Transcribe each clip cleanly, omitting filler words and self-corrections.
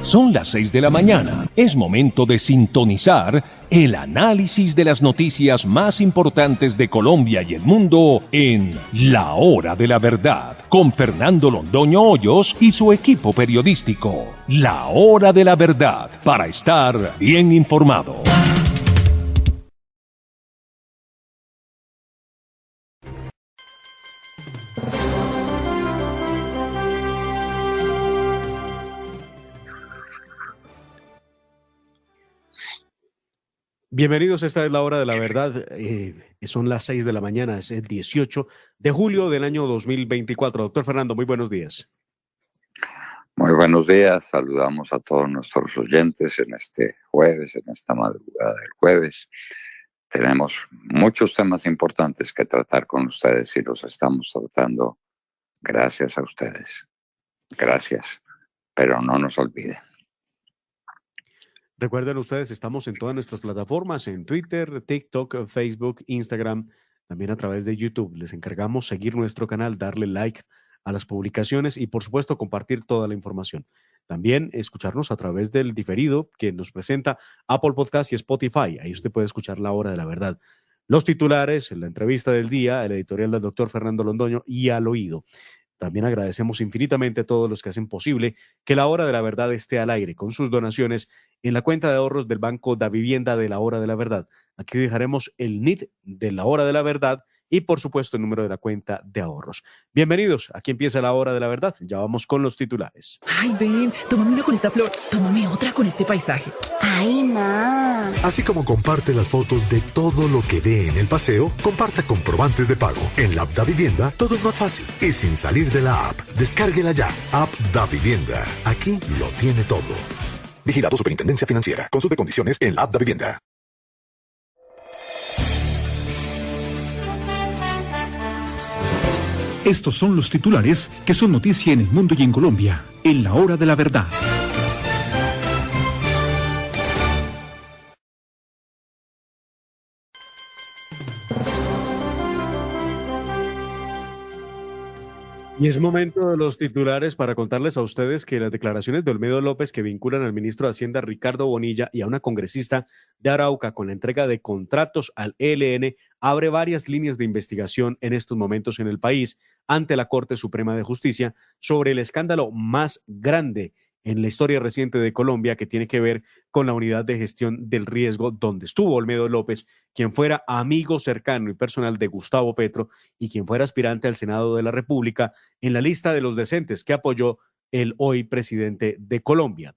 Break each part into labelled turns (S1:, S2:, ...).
S1: Son las 6 de la mañana. Es momento de sintonizar el análisis de las noticias más importantes de Colombia y el mundo en La Hora de la Verdad, con Fernando Londoño Hoyos y su equipo periodístico. La Hora de la Verdad, para estar bien informado.
S2: Bienvenidos, esta es la Hora de la Verdad. Son las 6 de la mañana, es el 18 de julio del año 2024. Doctor Fernando, muy buenos días.
S3: Muy buenos días, saludamos a todos nuestros oyentes en este jueves, en esta madrugada del jueves. Tenemos muchos temas importantes que tratar con ustedes y los estamos tratando gracias a ustedes. Gracias, pero no nos olviden.
S2: Recuerden ustedes, estamos en todas nuestras plataformas, en Twitter, TikTok, Facebook, Instagram, también a través de YouTube. Les encargamos seguir nuestro canal, darle like a las publicaciones y, por supuesto, compartir toda la información. También escucharnos a través del diferido que nos presenta Apple Podcast y Spotify. Ahí usted puede escuchar La Hora de la Verdad. Los titulares, la entrevista del día, el editorial del doctor Fernando Londoño y Al Oído. También agradecemos infinitamente a todos los que hacen posible que La Hora de la Verdad esté al aire con sus donaciones en la cuenta de ahorros del Banco Davivienda de La Hora de la Verdad. Aquí dejaremos el NIT de La Hora de la Verdad y, por supuesto, el número de la cuenta de ahorros. Bienvenidos, aquí empieza La Hora de la Verdad. Ya vamos con los titulares.
S4: Ay, ven, tómame una con esta flor, tómame otra con este paisaje.
S5: Ay, ma.
S6: Así como comparte las fotos de todo lo que ve en el paseo, comparta comprobantes de pago. En la app Davivienda todo es más fácil y sin salir de la app. Descárguela ya. App Davivienda. Aquí lo tiene todo. Vigilado Superintendencia Financiera. Consulte condiciones en la app Davivienda.
S7: Estos son los titulares que son noticia en el mundo y en Colombia, en La Hora de la Verdad.
S2: Y es momento de los titulares para contarles a ustedes que las declaraciones de Olmedo López que vinculan al ministro de Hacienda Ricardo Bonilla y a una congresista de Arauca con la entrega de contratos al ELN abre varias líneas de investigación en estos momentos en el país ante la Corte Suprema de Justicia sobre el escándalo más grande en la historia reciente de Colombia, que tiene que ver con la unidad de gestión del riesgo donde estuvo Olmedo López, quien fuera amigo cercano y personal de Gustavo Petro y quien fuera aspirante al Senado de la República en la lista de los decentes que apoyó el hoy presidente de Colombia.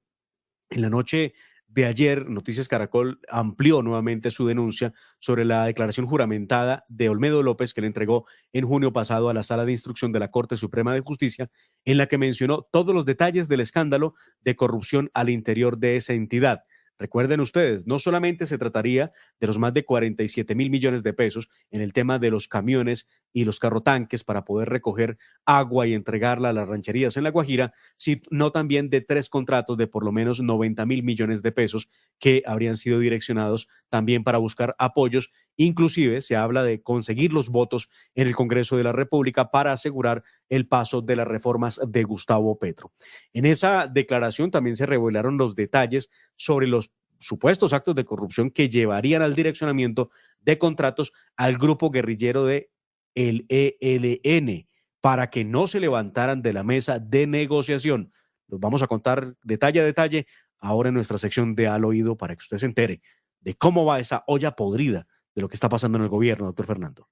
S2: En la noche de ayer, Noticias Caracol amplió nuevamente su denuncia sobre la declaración juramentada de Olmedo López que le entregó en junio pasado a la Sala de Instrucción de la Corte Suprema de Justicia, en la que mencionó todos los detalles del escándalo de corrupción al interior de esa entidad. Recuerden ustedes, no solamente se trataría de los más de 47.000 millones de pesos en el tema de los camiones y los carrotanques para poder recoger agua y entregarla a las rancherías en La Guajira, sino también de 3 contratos de por lo menos 90.000 millones de pesos que habrían sido direccionados también para buscar apoyos. Inclusive se habla de conseguir los votos en el Congreso de la República para asegurar el paso de las reformas de Gustavo Petro. En esa declaración también se revelaron los detalles sobre los supuestos actos de corrupción que llevarían al direccionamiento de contratos al grupo guerrillero de el ELN para que no se levantaran de la mesa de negociación. Los vamos a contar detalle a detalle ahora en nuestra sección de Al Oído para que usted se entere de cómo va esa olla podrida de lo que está pasando en el gobierno, doctor Fernando.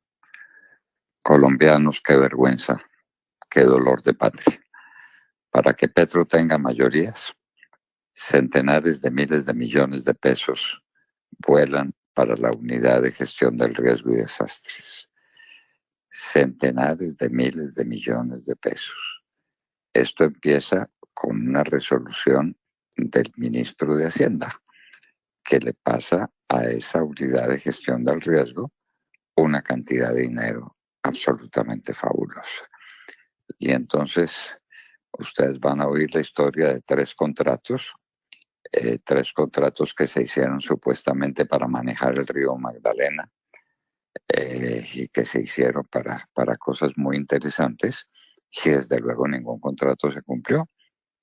S3: Colombianos, qué vergüenza, qué dolor de patria. Para que Petro tenga mayorías, centenares de miles de millones de pesos vuelan para la unidad de gestión del riesgo y desastres. Centenares de miles de millones de pesos. Esto empieza con una resolución del ministro de Hacienda que le pasa a esa unidad de gestión del riesgo una cantidad de dinero absolutamente fabulosa. Y entonces ustedes van a oír la historia de 3 contratos que se hicieron supuestamente para manejar el río Magdalena y que se hicieron para cosas muy interesantes y desde luego ningún contrato se cumplió.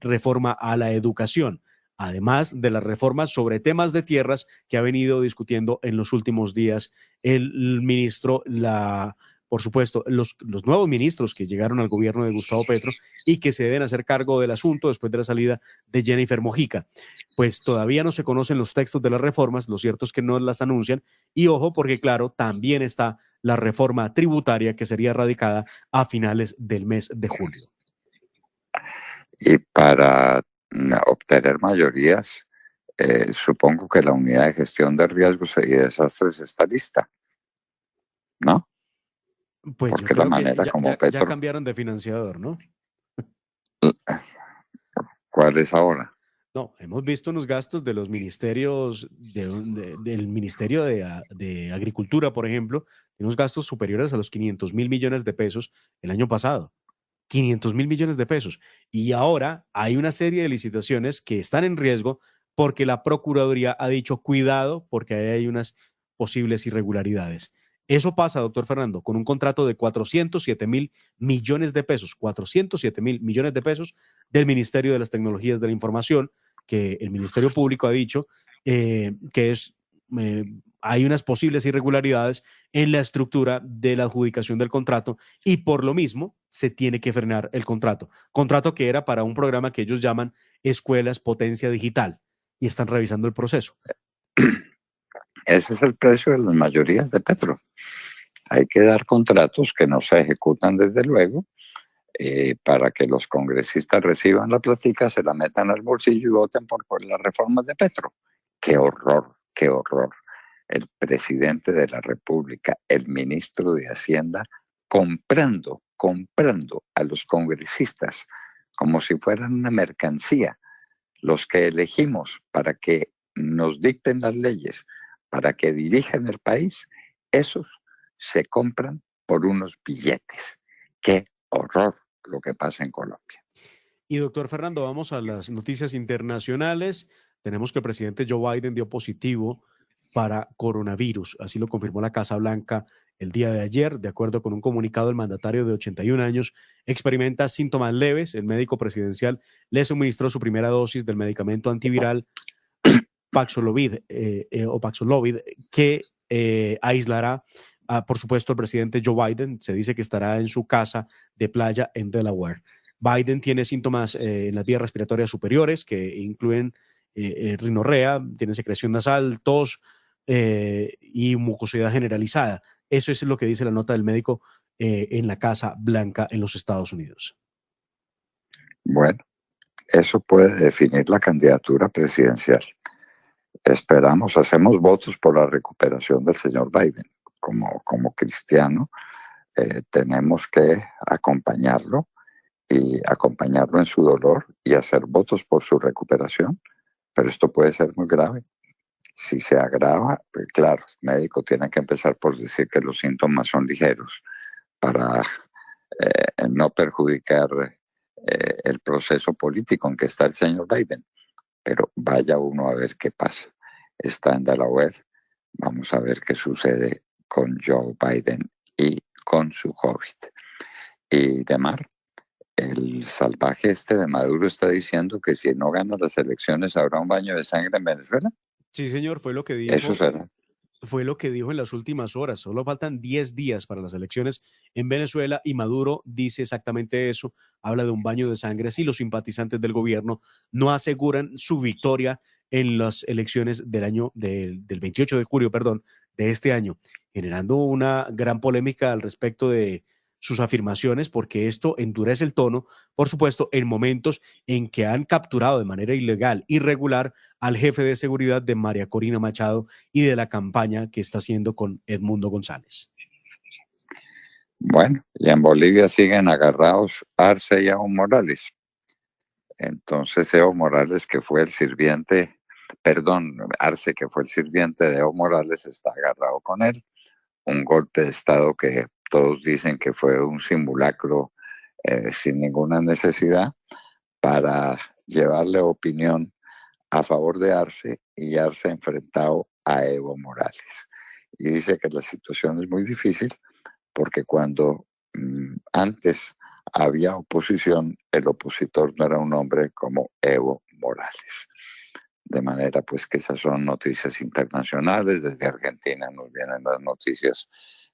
S2: reforma a la educación, además de las reformas sobre temas de tierras que ha venido discutiendo en los últimos días el ministro, por supuesto, los nuevos ministros que llegaron al gobierno de Gustavo Petro y que se deben hacer cargo del asunto después de la salida de Jennifer Mojica. Pues todavía no se conocen los textos de las reformas, lo cierto es que no las anuncian, y ojo porque claro, también está la reforma tributaria que sería radicada a finales del mes de julio.
S3: Y para obtener mayorías, supongo que la unidad de gestión de riesgos y desastres está lista, ¿no?
S2: Pues
S3: porque la manera como Petro...
S2: ya cambiaron de financiador, ¿no?
S3: ¿Cuál es ahora?
S2: No, hemos visto unos gastos de los ministerios, del Ministerio de Agricultura, por ejemplo, unos gastos superiores a los 500.000 millones de pesos el año pasado. 500.000 millones de pesos. Y ahora hay una serie de licitaciones que están en riesgo porque la Procuraduría ha dicho cuidado porque ahí hay unas posibles irregularidades. Eso pasa, doctor Fernando, con un contrato de 407.000 millones de pesos, 407.000 millones de pesos del Ministerio de las Tecnologías de la Información, que el Ministerio Público ha dicho que hay unas posibles irregularidades en la estructura de la adjudicación del contrato y por lo mismo se tiene que frenar el contrato. Contrato que era para un programa que ellos llaman Escuelas Potencia Digital y están revisando el proceso.
S3: Ese es el precio de las mayorías de Petro. Hay que dar contratos que no se ejecutan desde luego para que los congresistas reciban la platica, se la metan al bolsillo y voten por las reformas de Petro. ¡Qué horror, qué horror! El presidente de la República, el ministro de Hacienda, comprando a los congresistas como si fueran una mercancía, los que elegimos para que nos dicten las leyes, para que dirijan el país, esos se compran por unos billetes. ¡Qué horror lo que pasa en Colombia!
S2: Y doctor Fernando, vamos a las noticias internacionales. Tenemos que el presidente Joe Biden dio positivo para coronavirus. Así lo confirmó la Casa Blanca el día de ayer. De acuerdo con un comunicado, el mandatario de 81 años experimenta síntomas leves. El médico presidencial le suministró su primera dosis del medicamento antiviral Paxlovid, que aislará, por supuesto, al presidente Joe Biden. Se dice que estará en su casa de playa en Delaware. Biden tiene síntomas en las vías respiratorias superiores que incluyen rinorrea, tiene secreción nasal, tos y mucosidad generalizada. Eso es lo que dice la nota del médico en la Casa Blanca en los Estados Unidos.
S3: Bueno, eso puede definir la candidatura presidencial. Esperamos, hacemos votos por la recuperación del señor Biden. Como cristiano, tenemos que acompañarlo y acompañarlo en su dolor y hacer votos por su recuperación, pero esto puede ser muy grave. Si se agrava, pues claro, el médico tiene que empezar por decir que los síntomas son ligeros para no perjudicar el proceso político en que está el señor Biden. Pero vaya uno a ver qué pasa. Está en Delaware, vamos a ver qué sucede con Joe Biden y con su COVID. Y Demar, el salvaje de Maduro está diciendo que si no gana las elecciones habrá un baño de sangre en Venezuela.
S2: Sí, señor, fue lo que dijo.
S3: Eso será.
S2: Fue lo que dijo en las últimas horas. Solo faltan 10 días para las elecciones en Venezuela y Maduro dice exactamente eso. Habla de un baño de sangre si los simpatizantes del gobierno no aseguran su victoria en las elecciones del 28 de julio, de este año, generando una gran polémica al respecto de sus afirmaciones, porque esto endurece el tono, por supuesto, en momentos en que han capturado de manera ilegal, irregular, al jefe de seguridad de María Corina Machado y de la campaña que está haciendo con Edmundo González.
S3: Bueno, y en Bolivia siguen agarrados Arce y Evo Morales. Entonces Evo Morales, que fue el sirviente, Arce, que fue el sirviente de Evo Morales, está agarrado con él. Un golpe de Estado que todos dicen que fue un simulacro sin ninguna necesidad para llevarle opinión a favor de Arce y Arce enfrentado a Evo Morales. Y dice que la situación es muy difícil porque cuando antes había oposición, el opositor no era un hombre como Evo Morales. De manera pues que esas son noticias internacionales. Desde Argentina nos vienen las noticias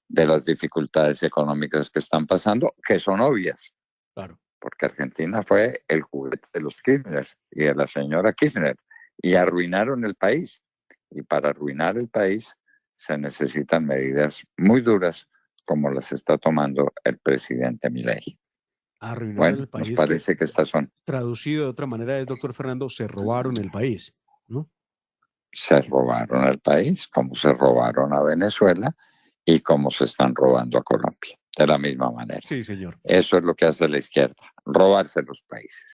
S3: de las dificultades económicas que están pasando, que son obvias.
S2: Claro.
S3: Porque Argentina fue el juguete de los Kirchner y de la señora Kirchner, y arruinaron el país. Y para arruinar el país se necesitan medidas muy duras, como las está tomando el presidente Milei.
S2: Arruinar
S3: Bueno,
S2: el país.
S3: nos parece que estas son.
S2: Traducido de otra manera es, doctor Fernando, se robaron el país, ¿no?
S3: Se robaron el país, como se robaron a Venezuela y como se están robando a Colombia, de la misma manera.
S2: Sí, señor.
S3: Eso es lo que hace la izquierda, robarse los países.